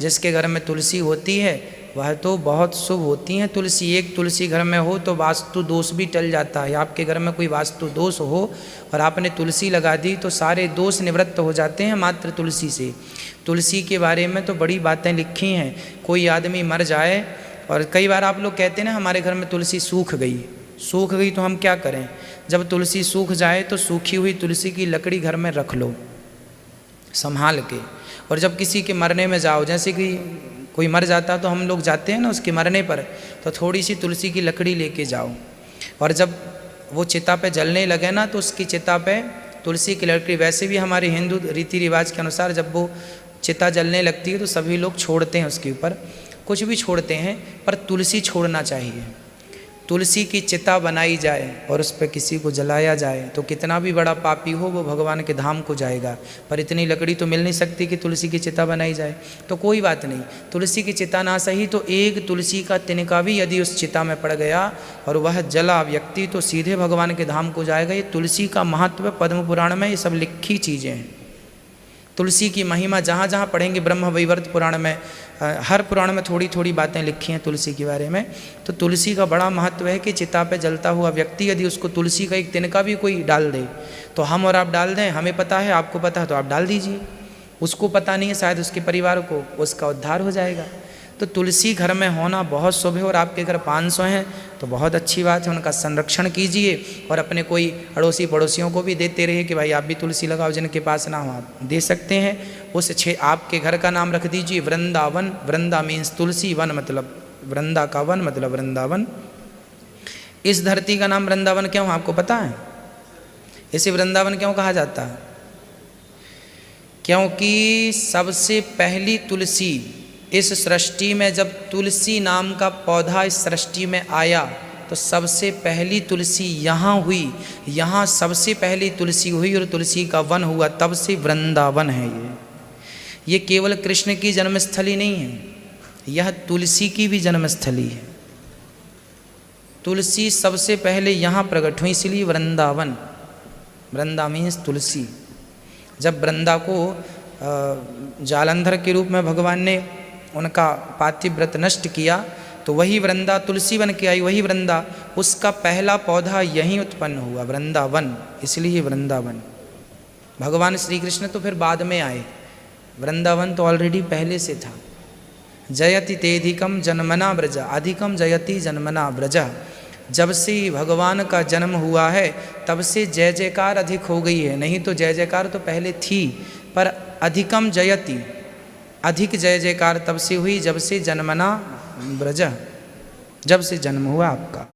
जिसके घर में तुलसी होती है वह तो बहुत शुभ होती हैं। तुलसी, एक तुलसी घर में हो तो वास्तु दोष भी टल जाता है। आपके घर में कोई वास्तु दोष हो और आपने तुलसी लगा दी तो सारे दोष निवृत्त हो जाते हैं मात्र तुलसी से। तुलसी के बारे में तो बड़ी बातें लिखी हैं। कोई आदमी मर जाए, और कई बार आप लोग कहते हैं ना हमारे घर में तुलसी सूख गई तो हम क्या करें। जब तुलसी सूख जाए तो सूखी हुई तुलसी की लकड़ी घर में रख लो संभाल के, और जब किसी के मरने में जाओ, जैसे कि कोई मर जाता तो हम लोग जाते हैं ना उसके मरने पर, तो थोड़ी सी तुलसी की लकड़ी लेके जाओ, और जब वो चिता पे जलने लगे ना तो उसकी चिता पे तुलसी की लकड़ी, वैसे भी हमारे हिंदू रीति रिवाज के अनुसार जब वो चिता जलने लगती है तो सभी लोग छोड़ते हैं, उसके ऊपर कुछ भी छोड़ते हैं, पर तुलसी छोड़ना चाहिए। तुलसी की चिता बनाई जाए और उस पर किसी को जलाया जाए तो कितना भी बड़ा पापी हो वो भगवान के धाम को जाएगा। पर इतनी लकड़ी तो मिल नहीं सकती कि तुलसी की चिता बनाई जाए, तो कोई बात नहीं, तुलसी की चिता ना सही तो एक तुलसी का तिनका भी यदि उस चिता में पड़ गया और वह जला व्यक्ति तो सीधे भगवान के धाम को जाएगा। ये तुलसी का महत्व पद्म पुराण में ये सब लिखी चीज़ें हैं। तुलसी की महिमा जहाँ जहाँ पढ़ेंगे, ब्रह्म वैवर्त पुराण में, हर पुराण में थोड़ी थोड़ी बातें लिखी हैं तुलसी के बारे में। तो तुलसी का बड़ा महत्व है कि चिता पे जलता हुआ व्यक्ति यदि उसको तुलसी का एक तिनका भी कोई डाल दे, तो हम और आप डाल दें, हमें पता है आपको पता है तो आप डाल दीजिए, उसको पता नहीं है शायद उसके परिवार को, उसका उद्धार हो जाएगा। तो तुलसी घर में होना बहुत शुभ है। और आपके घर 500 हैं तो बहुत अच्छी बात है, उनका संरक्षण कीजिए और अपने कोई अड़ोसी पड़ोसियों को भी देते रहिए कि भाई आप भी तुलसी लगाओ, जिनके पास ना हो आप दे सकते हैं। उस आपके घर का नाम रख दीजिए वृंदावन। वृंदा मीन्स तुलसी, वन मतलब वृंदा का वन मतलब वृंदावन। इस धरती का नाम वृंदावन क्यों आपको पता है? इसे वृंदावन क्यों कहा जाता है? क्योंकि सबसे पहली तुलसी इस सृष्टि में, जब तुलसी नाम का पौधा इस सृष्टि में आया तो सबसे पहली तुलसी यहाँ हुई, यहाँ सबसे पहली तुलसी हुई और तुलसी का वन हुआ, तब से वृंदावन है। ये केवल कृष्ण की जन्मस्थली नहीं है, यह तुलसी की भी जन्मस्थली है। तुलसी सबसे पहले यहाँ प्रकट हुई, इसलिए वृंदावन। वृंदा मीन्स तुलसी। जब वृंदा को जालंधर के रूप में भगवान ने उनका पातिव्रत नष्ट किया तो वही वृंदा तुलसी बन के आई, वही वृंदा, उसका पहला पौधा यहीं उत्पन्न हुआ, वृंदावन, इसलिए वृंदावन। भगवान श्री कृष्ण तो फिर बाद में आए, वृंदावन तो ऑलरेडी पहले से था। जयति तेधिकम जन्मना ब्रज, अधिकम जयति जन्मना ब्रज। जब से भगवान का जन्म हुआ है तब से जय जयकार अधिक हो गई है, नहीं तो जय जयकार तो पहले थी, पर अधिकम जयति, अधिक जय जयकार तब से हुई जब से जन्मना ब्रज, जब से जन्म हुआ आपका।